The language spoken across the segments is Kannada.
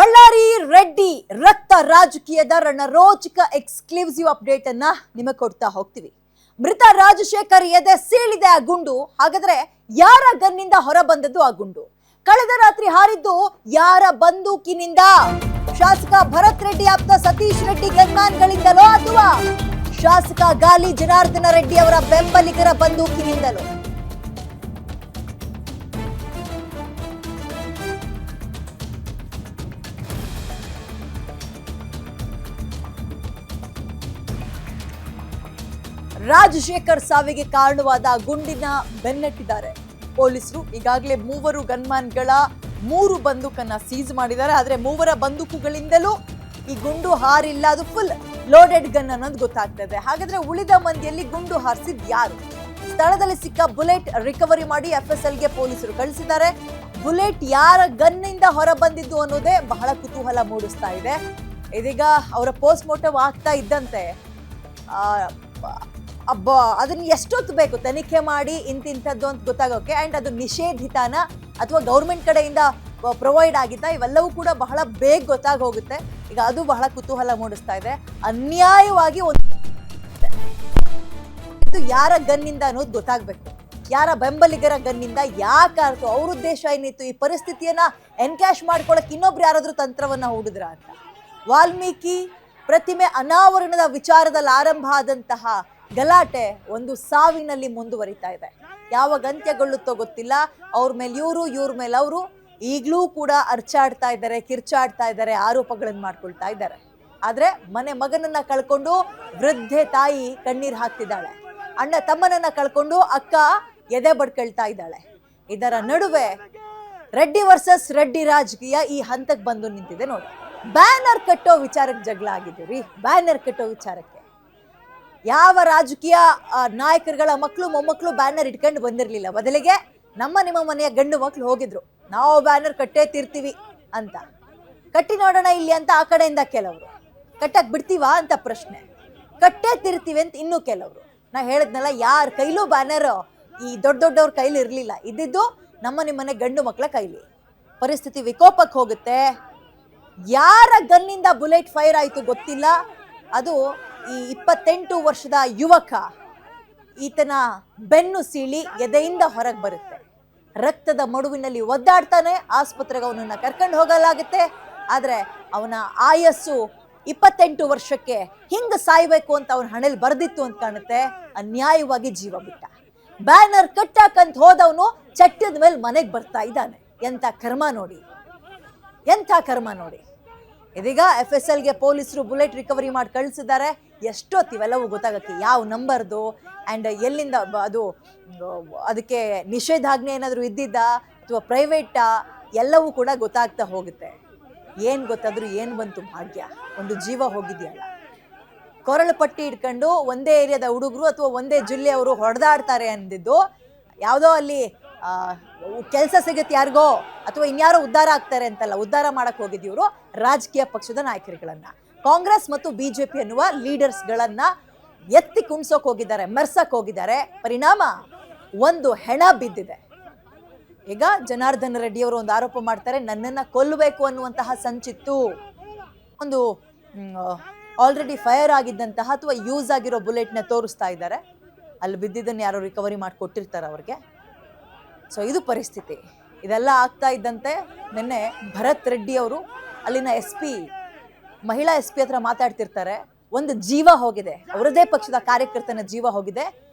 ಬಳ್ಳಾರಿ ರೆಡ್ಡಿ ರಕ್ತ ರಾಜಕೀಯದ ರಣರೋಚಕ ಎಕ್ಸ್ಕ್ಲೂಸಿವ್ ಅಪ್ಡೇಟ್ ಅನ್ನ ನಿಮಗೆ ಕೊಡ್ತಾ ಹೋಗ್ತೀವಿ. ಮೃತ ರಾಜಶೇಖರ್ ಎದೆ ಸೀಳಿದೆ ಆ ಗುಂಡು. ಹಾಗಾದ್ರೆ ಯಾರ ಗನ್ನಿಂದ ಹೊರ ಬಂದದ್ದು ಆ ಗುಂಡು? ಕಳೆದ ರಾತ್ರಿ ಹಾರಿದ್ದು ಯಾರ ಬಂದೂಕಿನಿಂದ? ಶಾಸಕ ಭರತ್ ರೆಡ್ಡಿ ಆಪ್ತ ಸತೀಶ್ ರೆಡ್ಡಿ ಗನ್ಮ್ಯಾನ್ಗಳಿಂದಲೋ ಅಥವಾ ಶಾಸಕ ಗಾಲಿ ಜನಾರ್ದನ ರೆಡ್ಡಿ ಅವರ ಬೆಂಬಲಿಗರ ಬಂದೂಕಿನಿಂದಲೋ? ರಾಜಶೇಖರ್ ಸಾವಿಗೆ ಕಾರಣವಾದ ಗುಂಡಿನ ಬೆನ್ನಟ್ಟಿದ್ದಾರೆ ಪೊಲೀಸರು. ಈಗಾಗಲೇ ಮೂವರು ಗನ್ಮ್ಯಾನ್ಗಳ 3 ಬಂದೂಕನ್ನ ಸೀಸ್ ಮಾಡಿದ್ದಾರೆ. ಆದ್ರೆ ಮೂವರ ಬಂದೂಕುಗಳಿಂದಲೂ ಈ ಗುಂಡು ಹಾರಿಲ್ಲ, ಅದು ಫುಲ್ ಲೋಡೆಡ್ ಗನ್ ಅನ್ನೋದು ಗೊತ್ತಾಗ್ತದೆ. ಹಾಗಾದ್ರೆ ಉಳಿದ ಮಂದಿಯಲ್ಲಿ ಗುಂಡು ಹಾರಿಸಿದ್ ಯಾರು? ಸ್ಥಳದಲ್ಲಿ ಸಿಕ್ಕ ಬುಲೆಟ್ ರಿಕವರಿ ಮಾಡಿ FSLಗೆ ಪೊಲೀಸರು ಕಳಿಸಿದ್ದಾರೆ. ಬುಲೆಟ್ ಯಾರ ಗನ್ನಿಂದ ಹೊರ ಬಂದಿದ್ದು ಅನ್ನೋದೇ ಬಹಳ ಕುತೂಹಲ ಮೂಡಿಸ್ತಾ ಇದೆ. ಇದೀಗ ಅವರ ಪೋಸ್ಟ್ ಮಾರ್ಟಮ್ ಆಗ್ತಾ ಇದ್ದಂತೆ ಅದನ್ನ ಎಷ್ಟೊತ್ತು ಬೇಕು ತನಿಖೆ ಮಾಡಿ ಇಂತಿಂಥದ್ದು ಅಂತ ಗೊತ್ತಾಗೋಕೆ, ಅಂಡ್ ಅದು ನಿಷೇಧಿತಾನ ಅಥವಾ ಗೌರ್ಮೆಂಟ್ ಕಡೆಯಿಂದ ಪ್ರೊವೈಡ್ ಆಗಿತ್ತಾ, ಇವೆಲ್ಲವೂ ಕೂಡ ಬಹಳ ಬೇಗ ಗೊತ್ತಾಗೋಗುತ್ತೆ. ಈಗ ಅದು ಬಹಳ ಕುತೂಹಲ ಮೂಡಿಸ್ತಾ ಇದೆ. ಅನ್ಯಾಯವಾಗಿ ಇದು ಯಾರ ಗನ್ನಿಂದ ಅನ್ನೋದು ಗೊತ್ತಾಗ್ಬೇಕು. ಯಾರ ಬೆಂಬಲಿಗರ ಗನ್ನಿಂದ, ಯಾಕಾರ್ತು, ಅವ್ರ ಉದ್ದೇಶ ಏನಿತ್ತು? ಈ ಪರಿಸ್ಥಿತಿಯನ್ನ ಎನ್ಕ್ಯಾಶ್ ಮಾಡ್ಕೊಳಕ್ ಇನ್ನೊಬ್ರು ಯಾರಾದ್ರೂ ತಂತ್ರವನ್ನ ಹೂಡಿದ್ರ ಅಂತ. ವಾಲ್ಮೀಕಿ ಪ್ರತಿಮೆ ಅನಾವರಣದ ವಿಚಾರದಲ್ಲಿ ಆರಂಭ ಆದಂತಹ ಗಲಾಟೆ ಒಂದು ಸಾವಿನಲ್ಲಿ ಮುಂದುವರಿತಾ ಇದೆ. ಯಾವಾಗ ಅಂತ್ಯಗೊಳ್ಳುತ್ತೋ ಗೊತ್ತಿಲ್ಲ. ಅವ್ರ ಮೇಲೆ ಇವ್ರ ಮೇಲೆ ಅವರು ಈಗಲೂ ಕೂಡ ಅರ್ಚಾಡ್ತಾ ಇದ್ದಾರೆ, ಕಿರ್ಚಾಡ್ತಾ ಇದ್ದಾರೆ, ಆರೋಪಗಳನ್ನು ಮಾಡ್ಕೊಳ್ತಾ ಇದ್ದಾರೆ. ಆದ್ರೆ ಮಗನನ್ನ ಕಳ್ಕೊಂಡು ವೃದ್ಧೆ ತಾಯಿ ಕಣ್ಣೀರ್ ಹಾಕ್ತಿದ್ದಾಳೆ. ಅಣ್ಣ ತಮ್ಮನನ್ನ ಕಳ್ಕೊಂಡು ಅಕ್ಕ ಎದೆ ಬಡ್ಕೊಳ್ತಾ ಇದ್ದಾಳೆ. ಇದರ ನಡುವೆ ರೆಡ್ಡಿ ವರ್ಸಸ್ ರೆಡ್ಡಿ ರಾಜಕೀಯ ಈ ಹಂತಕ್ಕೆ ಬಂದು ನಿಂತಿದೆ ನೋಡಿ. ಬ್ಯಾನರ್ ಕಟ್ಟೋ ವಿಚಾರಕ್ಕೆ ಜಗಳ ಆಗಿದೆ ರೀ. ಬ್ಯಾನರ್ ಕಟ್ಟೋ ವಿಚಾರಕ್ಕೆ ಯಾವ ರಾಜಕೀಯ ನಾಯಕರುಗಳ ಮಕ್ಕಳು ಮೊಮ್ಮಕ್ಕಳು ಬ್ಯಾನರ್ ಇಟ್ಕೊಂಡು ಬಂದಿರಲಿಲ್ಲ. ಬದಲಿಗೆ ನಿಮ್ಮ ಮನೆಯ ಗಂಡು ಮಕ್ಕಳು ಹೋಗಿದ್ರು, ನಾವು ಬ್ಯಾನರ್ ಕಟ್ಟೇ ತೀರ್ತೀವಿ ಅಂತ. ಕಟ್ಟಿ ನೋಡೋಣ ಇಲ್ಲಿ ಅಂತ ಆ ಕಡೆಯಿಂದ ಕೆಲವರು, ಕಟ್ಟಕ್ ಬಿಡ್ತೀವಾ ಅಂತ ಪ್ರಶ್ನೆ, ಕಟ್ಟೇ ತೀರ್ತೀವಿ ಅಂತ ಇನ್ನೂ ಕೆಲವರು. ನಾ ಹೇಳಿದ್ನಲ್ಲ, ಯಾರ ಕೈಲೂ ಬ್ಯಾನರ್ ಈ ದೊಡ್ಡವ್ರ ಕೈಲಿ ಇರಲಿಲ್ಲ, ಇದ್ದಿದ್ದು ನಿಮ್ಮನೆ ಗಂಡು ಮಕ್ಕಳ ಕೈಲಿ. ಪರಿಸ್ಥಿತಿ ವಿಕೋಪಕ್ಕೆ ಹೋಗುತ್ತೆ. ಯಾರ ಗನ್ನಿಂದ ಬುಲೆಟ್ ಫೈರ್ ಆಯಿತು ಗೊತ್ತಿಲ್ಲ. ಅದು ಈ 28 ವರ್ಷದ ಯುವಕ, ಈತನ ಬೆನ್ನು ಸೀಳಿ ಎದೆಯಿಂದ ಹೊರಗೆ ಬರುತ್ತೆ. ರಕ್ತದ ಮಡುವಿನಲ್ಲಿ ಒದ್ದಾಡ್ತಾನೆ. ಆಸ್ಪತ್ರೆಗೆ ಅವನನ್ನ ಕರ್ಕೊಂಡು ಹೋಗಲಾಗುತ್ತೆ. ಆದ್ರೆ ಅವನ ಆಯಸ್ಸು 28 ವರ್ಷಕ್ಕೆ ಹಿಂಗ ಸಾಯ್ಬೇಕು ಅಂತ ಅವನ ಹಣೆಯಲ್ಲಿ ಬರ್ದಿತ್ತು ಅಂತ ಕಾಣುತ್ತೆ. ಅನ್ಯಾಯವಾಗಿ ಜೀವ ಬಿಟ್ಟ. ಬ್ಯಾನರ್ ಕಟ್ಟಾಕಂತ ಹೋದವನು ಚಟ್ಟದ ಮೇಲೆ ಮನೆಗೆ ಬರ್ತಾ ಇದ್ದಾನೆ. ಎಂಥ ಕರ್ಮ ನೋಡಿ, ಎಂಥ ಕರ್ಮ ನೋಡಿ. ಇದೀಗ FSLಗೆ ಪೊಲೀಸರು ಬುಲೆಟ್ ರಿಕವರಿ ಮಾಡಿ ಕಳಿಸಿದ್ದಾರೆ. ಎಷ್ಟೊತ್ತು ಇವೆಲ್ಲವೂ ಗೊತ್ತಾಗಕ್ಕೆ, ಯಾವ ನಂಬರ್ದು ಆ್ಯಂಡ್ ಎಲ್ಲಿಂದ ಅದು, ಅದಕ್ಕೆ ನಿಷೇಧಾಜ್ಞೆ ಏನಾದರೂ ಇದ್ದಿದ್ದ ಅಥವಾ ಪ್ರೈವೇಟಾ, ಎಲ್ಲವೂ ಕೂಡ ಗೊತ್ತಾಗ್ತಾ ಹೋಗುತ್ತೆ. ಏನು ಗೊತ್ತಾದ್ರೂ ಏನು ಬಂತು ಭಾಗ್ಯ, ಒಂದು ಜೀವ ಹೋಗಿದೆಯಲ್ಲ. ಕೊರಳು ಪಟ್ಟಿ ಇಟ್ಕೊಂಡು ಒಂದೇ ಏರಿಯಾದ ಹುಡುಗರು ಅಥವಾ ಒಂದೇ ಜಿಲ್ಲೆಯವರು ಹೊಡೆದಾಡ್ತಾರೆ ಅಂದಿದ್ದು, ಯಾವುದೋ ಅಲ್ಲಿ ಕೆಲಸ ಸಿಗುತ್ತೆ ಯಾರಿಗೋ ಅಥವಾ ಇನ್ಯಾರೋ ಉದ್ಧಾರ ಆಗ್ತಾರೆ ಅಂತಲ್ಲ, ಉದ್ಧಾರ ಮಾಡಕ್ ಹೋಗಿದ್ದೀವರು ರಾಜಕೀಯ ಪಕ್ಷದ ನಾಯಕರುಗಳನ್ನ, ಕಾಂಗ್ರೆಸ್ ಮತ್ತು BJP ಅನ್ನುವ ಲೀಡರ್ಸ್ಗಳನ್ನ ಎತ್ತಿ ಕುಣ್ಸೋಕ್ ಹೋಗಿದ್ದಾರೆ, ಮೆರ್ಸಕ್ ಹೋಗಿದ್ದಾರೆ. ಪರಿಣಾಮ ಒಂದು ಹೆಣ ಬಿದ್ದಿದೆ. ಈಗ ಜನಾರ್ದನ ರೆಡ್ಡಿ ಅವರು ಒಂದು ಆರೋಪ ಮಾಡ್ತಾರೆ, ನನ್ನನ್ನ ಕೊಲ್ಲಬೇಕು ಅನ್ನುವಂತಹ ಸಂಚಿತ್ತು. ಒಂದು ಆಲ್ರೆಡಿ ಫೈರ್ ಆಗಿದ್ದಂತಹ ಅಥವಾ ಯೂಸ್ ಆಗಿರೋ ಬುಲೆಟ್ನ ತೋರಿಸ್ತಾ ಇದ್ದಾರೆ. ಅಲ್ಲಿ ಬಿದ್ದಿದ್ದನ್ನು ಯಾರೋ ರಿಕವರಿ ಮಾಡಿ ಕೊಟ್ಟಿರ್ತಾರೆ ಅವ್ರಿಗೆ. ಸೊ ಇದು ಪರಿಸ್ಥಿತಿ. ಇದೆಲ್ಲ ಆಗ್ತಾ ಇದ್ದಂತೆ ನಿನ್ನೆ ಭರತ್ ರೆಡ್ಡಿ ಅವರು ಅಲ್ಲಿನ SP, ಮಹಿಳಾ SP ಹತ್ರ ಮಾತಾಡ್ತಿರ್ತಾರೆ. ಒಂದು ಜೀವ ಹೋಗಿದೆ, ಅವರದೇ ಪಕ್ಷದ ಕಾರ್ಯಕರ್ತನ ಜೀವ ಹೋಗಿದೆ,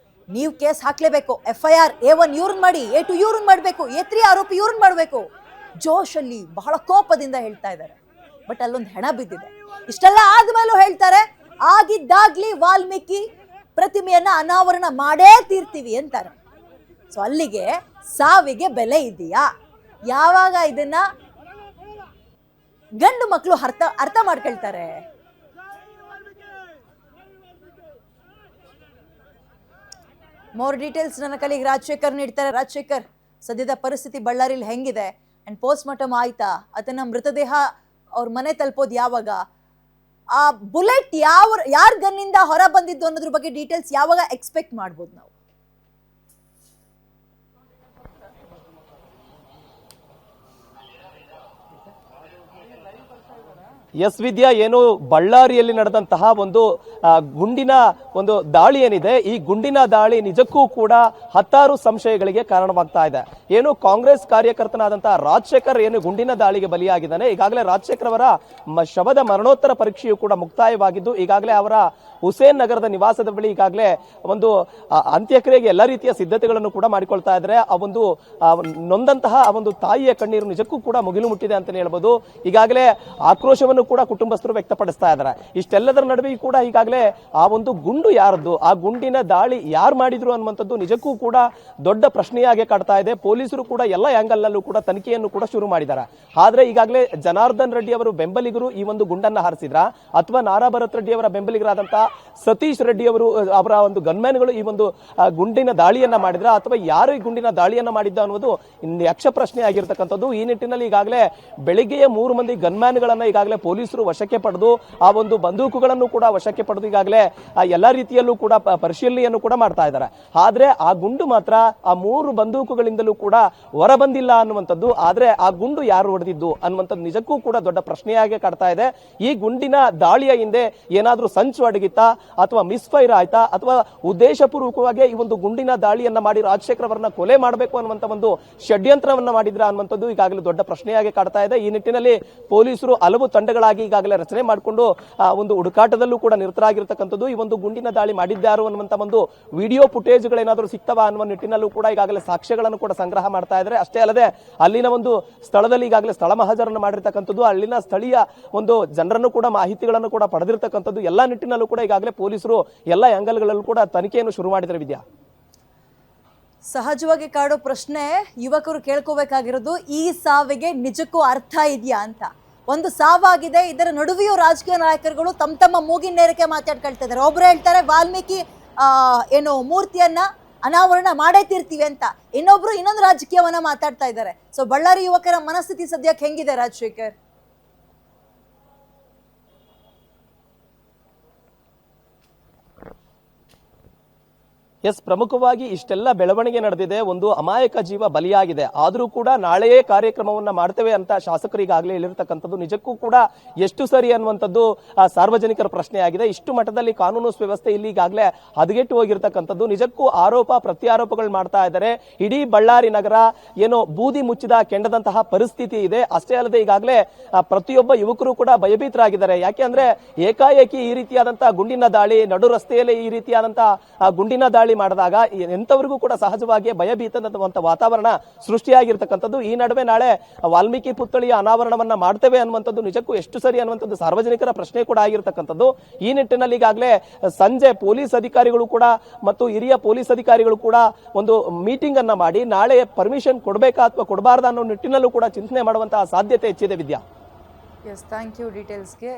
ನೀವು ಕೇಸ್ ಹಾಕ್ಲೇಬೇಕು, FIR A1 ಇವ್ರನ್ನ ಮಾಡಿ, A2 ಇವ್ರನ್ನ ಮಾಡಬೇಕು, A3 ಆರೋಪಿ ಇವ್ರನ್ನ ಮಾಡಬೇಕು. ಜೋಶಲ್ಲಿ ಬಹಳ ಕೋಪದಿಂದ ಹೇಳ್ತಾ ಇದ್ದಾರೆ. ಬಟ್ ಅಲ್ಲೊಂದು ಹೆಣ ಬಿದ್ದಿದೆ. ಇಷ್ಟೆಲ್ಲ ಆದ್ಮೇಲೂ ಹೇಳ್ತಾರೆ, ಆಗಿದ್ದಾಗ್ಲಿ ವಾಲ್ಮೀಕಿ ಪ್ರತಿಮೆಯನ್ನ ಅನಾವರಣ ಮಾಡೇ ತೀರ್ತೀವಿ ಅಂತಾರೆ. ಸೊ ಅಲ್ಲಿಗೆ ಸಾವಿಗೆ ಬೆಲೆ ಇದೆಯಾ? ಯಾವಾಗ ಇದನ್ನ ಗಂಡು ಮಕ್ಕಳು ಅರ್ಥ ಮಾಡ್ಕೊಳ್ತಾರೆ? ಮೋರ್ ಡೀಟೇಲ್ಸ್ ನನ್ನ ಕಲಿಗೆ ರಾಜಶೇಖರ್ ನೀಡ್ತಾರೆ. ರಾಜಶೇಖರ್, ಸದ್ಯದ ಪರಿಸ್ಥಿತಿ ಬಳ್ಳಾರಿಲಿ ಹೆಂಗಿದೆ? ಅಂಡ್ ಪೋಸ್ಟ್ ಮಾರ್ಟಮ್ ಆಯ್ತಾ? ಅದನ್ನ ಮೃತದೇಹ ಅವ್ರ ಮನೆ ತಲುಪೋದು ಯಾವಾಗ? ಆ ಬುಲೆಟ್ ಯಾರ ಗನ್ನಿಂದ ಹೊರ ಬಂದಿದ್ದು ಅನ್ನೋದ್ರ ಬಗ್ಗೆ ಡೀಟೇಲ್ಸ್ ಯಾವಾಗ ಎಕ್ಸ್ಪೆಕ್ಟ್ ಮಾಡ್ಬೋದು ನಾವು? ಎಸ್ ವಿದ್ಯಾ, ಏನು ಬಳ್ಳಾರಿಯಲ್ಲಿ ನಡೆದಂತಹ ಒಂದು ಗುಂಡಿನ ಒಂದು ದಾಳಿ ಏನಿದೆ, ಈ ಗುಂಡಿನ ದಾಳಿ ನಿಜಕ್ಕೂ ಕೂಡ ಹತ್ತಾರು ಸಂಶಯಗಳಿಗೆ ಕಾರಣವಾಗ್ತಾ ಇದೆ. ಏನು ಕಾಂಗ್ರೆಸ್ ಕಾರ್ಯಕರ್ತನಾದಂತಹ ರಾಜಶೇಖರ್ ಏನು ಗುಂಡಿನ ದಾಳಿಗೆ ಬಲಿಯಾಗಿದ್ದಾನೆ, ಈಗಾಗಲೇ ರಾಜಶೇಖರ್ ಅವರ ಶವದ ಮರಣೋತ್ತರ ಪರೀಕ್ಷೆಯು ಕೂಡ ಮುಕ್ತಾಯವಾಗಿದ್ದು, ಈಗಾಗಲೇ ಅವರ ಹುಸೇನ್ ನಗರದ ನಿವಾಸದ ಬಳಿ ಈಗಾಗಲೇ ಒಂದು ಅಂತ್ಯಕ್ರಿಯೆಗೆ ಎಲ್ಲ ರೀತಿಯ ಸಿದ್ಧತೆಗಳನ್ನು ಕೂಡ ಮಾಡಿಕೊಳ್ತಾ ಇದ್ದಾರೆ. ಆ ಒಂದು ನೊಂದಂತಹ ಆ ಒಂದು ತಾಯಿಯ ಕಣ್ಣೀರು ನಿಜಕ್ಕೂ ಕೂಡ ಮುಗಿಲು ಮುಟ್ಟಿದೆ ಅಂತಾನೆ ಹೇಳ್ಬೋದು. ಈಗಾಗಲೇ ಆಕ್ರೋಶವನ್ನು ಕೂಡ ಕುಟುಂಬಸ್ಥರು ವ್ಯಕ್ತಪಡಿಸ್ತಾ ಇದ್ದಾರೆ. ಇಷ್ಟೆಲ್ಲದರ ನಡುವೆ ಕೂಡ ಈಗಾಗಲೇ ಆ ಒಂದು ಗುಂಡು ಯಾರದ್ದು, ಆ ಗುಂಡಿನ ದಾಳಿ ಯಾರು ಮಾಡಿದ್ರು ಅನ್ನುವಂಥದ್ದು ನಿಜಕ್ಕೂ ಕೂಡ ದೊಡ್ಡ ಪ್ರಶ್ನೆಯಾಗಿ ಕಾಡ್ತಾ ಇದೆ. ಪೊಲೀಸರು ಕೂಡ ಎಲ್ಲ ಆಂಗಲ್ ನಲ್ಲೂ ಕೂಡ ತನಿಖೆಯನ್ನು ಕೂಡ ಶುರು ಮಾಡಿದ್ದಾರೆ. ಆದ್ರೆ ಈಗಾಗಲೇ ಜನಾರ್ದನ್ ರೆಡ್ಡಿ ಅವರು ಬೆಂಬಲಿಗರು ಈ ಒಂದು ಗುಂಡನ್ನ ಹಾರಿಸಿದ್ರ, ಅಥವಾ ನಾರಾ ಭರತ್ ರೆಡ್ಡಿ ಅವರ ಬೆಂಬಲಿಗರಾದಂತಹ ಸತೀಶ್ ರೆಡ್ಡಿ ಅವರ ಒಂದು ಗನ್ಮ್ಯಾನ್ಗಳು ಈ ಒಂದು ಗುಂಡಿನ ದಾಳಿಯನ್ನ ಮಾಡಿದ್ರ, ಅಥವಾ ಯಾರು ಈ ಗುಂಡಿನ ದಾಳಿಯನ್ನ ಮಾಡಿದ್ದ ಅನ್ನೋದು ಯಕ್ಷ ಪ್ರಶ್ನೆ ಆಗಿರ್ತಕ್ಕಂಥದ್ದು. ಈ ನಿಟ್ಟಿನಲ್ಲಿ ಈಗಾಗಲೇ ಬೆಳಿಗ್ಗೆಯ 3 ಮಂದಿ ಗನ್ಮ್ಯಾನ್ಗಳನ್ನ ಈಗಾಗಲೇ ಪೊಲೀಸರು ವಶಕ್ಕೆ ಪಡೆದು ಆ ಒಂದು ಬಂದೂಕುಗಳನ್ನು ಕೂಡ ವಶಕ್ಕೆ ಪಡೆದು ಈಗಾಗಲೇ ಎಲ್ಲಾ ರೀತಿಯಲ್ಲೂ ಕೂಡ ಪರಿಶೀಲನೆಯನ್ನು ಕೂಡ ಮಾಡ್ತಾ ಇದ್ದಾರೆ. ಆದ್ರೆ ಆ ಗುಂಡು ಮಾತ್ರ ಆ 3 ಬಂದೂಕುಗಳಿಂದಲೂ ಕೂಡ ಹೊರ ಬಂದಿಲ್ಲ ಅನ್ನುವಂಥದ್ದು. ಆದ್ರೆ ಆ ಗುಂಡು ಯಾರು ಹೊಡೆದಿದ್ದು ಅನ್ನುವಂಥದ್ದು ನಿಜಕ್ಕೂ ಕೂಡ ದೊಡ್ಡ ಪ್ರಶ್ನೆಯಾಗಿ ಕಾಡ್ತಾ ಇದೆ. ಈ ಗುಂಡಿನ ದಾಳಿಯ ಹಿಂದೆ ಏನಾದ್ರೂ ಸಂಚು ಅಡಗಿತ್ತಾ, ಅಥವಾ ಮಿಸ್ಫೈರ್ ಆಯ್ತಾ, ಅಥವಾ ಉದ್ದೇಶಪೂರ್ವಕವಾಗಿ ಈ ಒಂದು ಗುಂಡಿನ ದಾಳಿಯನ್ನ ಮಾಡಿ ರಾಜಶೇಖರ್ ಅವರನ್ನ ಕೊಲೆ ಮಾಡಬೇಕು ಅನ್ನುವಂತ ಒಂದು ಷಡ್ಯಂತ್ರವನ್ನ ಮಾಡಿದ್ರ ಅನ್ನುವಂಥದ್ದು ಈಗಾಗಲೇ ದೊಡ್ಡ ಪ್ರಶ್ನೆಯಾಗಿ ಕಾಡ್ತಾ ಇದೆ. ಈ ನಿಟ್ಟಿನಲ್ಲಿ ಪೊಲೀಸರು ಹಲವು ತಂಡಗಳಾಗಿ ಈಗಾಗಲೇ ರಚನೆ ಮಾಡಿಕೊಂಡು ಒಂದು ಹುಡುಕಾಟದಲ್ಲೂ ಕೂಡ ನಿರತರಾಗಿರ್ತಕ್ಕಂಥದ್ದು. ಈ ಒಂದು ಗುಂಡಿನ ದಾಳಿ ಮಾಡಿದ್ದಾರು ಅನ್ನುವಂತ ಒಂದು ವಿಡಿಯೋ ಫುಟೇಜ್ಗಳೇನಾದ್ರೂ ಸಿಗ್ತವಾ ಅನ್ನುವ ನಿಟ್ಟಿನಲ್ಲೂ ಕೂಡ ಈಗಾಗಲೇ ಸಾಕ್ಷ್ಯಗಳನ್ನು ಕೂಡ ಸಂಗ್ರಹ ಮಾಡ್ತಾ ಇದ್ದಾರೆ. ಅಷ್ಟೇ ಅಲ್ಲದೆ ಅಲ್ಲಿನ ಒಂದು ಸ್ಥಳದಲ್ಲಿ ಈಗಾಗಲೇ ಸ್ಥಳ ಮಹಾಜರನ್ನು ಮಾಡಿರ್ತಕ್ಕಂಥದ್ದು, ಅಲ್ಲಿನ ಸ್ಥಳೀಯ ಒಂದು ಜನರನ್ನು ಕೂಡ ಮಾಹಿತಿಗಳನ್ನು ಕೂಡ ಪಡೆದಿರ್ತಕ್ಕಂಥದ್ದು. ಎಲ್ಲಾ ನಿಟ್ಟಿನಲ್ಲೂ ಕೂಡ ಈಗಾಗಲೇ ಪೊಲೀಸರು ಎಲ್ಲ ಆಂಗಲ್ಗಳಲ್ಲೂ ಕೂಡ ತನಿಖೆಯನ್ನು ಶುರು ಮಾಡಿದ್ದಾರೆ. ವಿದ್ಯಾ, ಸಹಜವಾಗಿ ಕಾಡೋ ಪ್ರಶ್ನೆ ಯುವಕರು ಕೇಳ್ಕೋಬೇಕಾಗಿರೋದು, ಈ ಸಾವಿಗೆ ನಿಜಕ್ಕೂ ಅರ್ಥ ಇದೆಯಾ ಅಂತ. ಒಂದು ಸಾವಾಗಿದೆ, ಇದರ ನಡುವೆಯೂ ರಾಜಕೀಯ ನಾಯಕರುಗಳು ತಮ್ಮ ಮೂಗಿನ ನೇರಕ್ಕೆ ಮಾತಾಡ್ಕೊಳ್ತಾ ಇದ್ದಾರೆ. ಒಬ್ರು ಹೇಳ್ತಾರೆ ವಾಲ್ಮೀಕಿ ಏನು ಮೂರ್ತಿಯನ್ನ ಅನಾವರಣ ಮಾಡೇ ತೀರ್ತೀವಿ ಅಂತ, ಇನ್ನೊಬ್ರು ಇನ್ನೊಂದು ರಾಜಕೀಯವನ್ನ ಮಾತಾಡ್ತಾ ಇದ್ದಾರೆ. ಸೊ ಬಳ್ಳಾರಿ ಯುವಕರ ಮನಸ್ಥಿತಿ ಸದ್ಯಕ್ಕೆ ಹೆಂಗಿದೆ ರಾಜಶೇಖರ್? ಎಸ್, ಪ್ರಮುಖವಾಗಿ ಇಷ್ಟೆಲ್ಲ ಬೆಳವಣಿಗೆ ನಡೆದಿದೆ, ಒಂದು ಅಮಾಯಕ ಜೀವ ಬಲಿಯಾಗಿದೆ. ಆದರೂ ಕೂಡ ನಾಳೆಯೇ ಕಾರ್ಯಕ್ರಮವನ್ನ ಮಾಡ್ತೇವೆ ಅಂತ ಶಾಸಕರು ಈಗಾಗಲೇ ಹೇಳಿರ್ತಕ್ಕಂಥದ್ದು ನಿಜಕ್ಕೂ ಕೂಡ ಎಷ್ಟು ಸರಿ ಅನ್ನುವಂಥದ್ದು ಸಾರ್ವಜನಿಕರ ಪ್ರಶ್ನೆ ಆಗಿದೆ. ಇಷ್ಟು ಮಟ್ಟದಲ್ಲಿ ಕಾನೂನು ವ್ಯವಸ್ಥೆ ಇಲ್ಲಿ ಈಗಾಗಲೇ ಹದಗೆಟ್ಟು ಹೋಗಿರ್ತಕ್ಕಂಥದ್ದು. ನಿಜಕ್ಕೂ ಆರೋಪ ಪ್ರತ್ಯಾರೋಪಗಳು ಮಾಡ್ತಾ ಇದ್ದಾರೆ. ಇಡೀ ಬಳ್ಳಾರಿ ನಗರ ಏನೋ ಬೂದಿ ಮುಚ್ಚಿದ ಕೆಂಡದಂತಹ ಪರಿಸ್ಥಿತಿ ಇದೆ. ಅಷ್ಟೇ ಅಲ್ಲದೆ ಈಗಾಗಲೇ ಪ್ರತಿಯೊಬ್ಬ ಯುವಕರು ಕೂಡ ಭಯಭೀತರಾಗಿದ್ದಾರೆ. ಯಾಕೆ ಅಂದ್ರೆ ಏಕಾಏಕಿ ಈ ರೀತಿಯಾದಂತಹ ಗುಂಡಿನ ದಾಳಿ, ನಡು ರಸ್ತೆಯಲ್ಲಿ ಈ ರೀತಿಯಾದಂತಹ ಗುಂಡಿನ ದಾಳಿ ಮಾಡಿದಾಗ ಎಂತವರಿಗೂ ಕೂಡ ಸಹಜವಾಗಿ ಭಯಭೀತದಂತ ವಾತಾವರಣ ಸೃಷ್ಟಿಯಾಗಿರ್ತಕ್ಕಂಥದ್ದು. ಈ ನಡುವೆ ನಾಳೆ ವಾಲ್ಮೀಕಿ ಪುತ್ಥಳಿಯ ಅನಾವರಣವನ್ನ ಮಾಡ್ತೇವೆ ಅನ್ನುವಂಥದ್ದು ನಿಜಕ್ಕೂ ಎಷ್ಟು ಸರಿ ಅನ್ನುವಂಥದ್ದು ಸಾರ್ವಜನಿಕರ ಪ್ರಶ್ನೆ ಕೂಡ ಆಗಿರ್ತಕ್ಕಂಥದ್ದು. ಈ ನಿಟ್ಟಿನಲ್ಲಿ ಈಗಾಗಲೇ ಸಂಜೆ ಪೊಲೀಸ್ ಅಧಿಕಾರಿಗಳು ಕೂಡ ಮತ್ತು ಹಿರಿಯ ಪೊಲೀಸ್ ಅಧಿಕಾರಿಗಳು ಕೂಡ ಒಂದು ಮೀಟಿಂಗ್ ಅನ್ನ ಮಾಡಿ ನಾಳೆ ಪರ್ಮಿಷನ್ ಕೊಡಬೇಕಾ ಅಥವಾ ಕೊಡಬಾರ್ದ ಅನ್ನೋ ನಿಟ್ಟಿನಲ್ಲೂ ಕೂಡ ಚಿಂತನೆ ಮಾಡುವಂತಹ ಸಾಧ್ಯತೆ ಹೆಚ್ಚಿದೆ. ವಿದ್ಯಾ, ಎಸ್, ಥ್ಯಾಂಕ್ ಯು ಡೀಟೇಲ್ಸ್ಗೆ.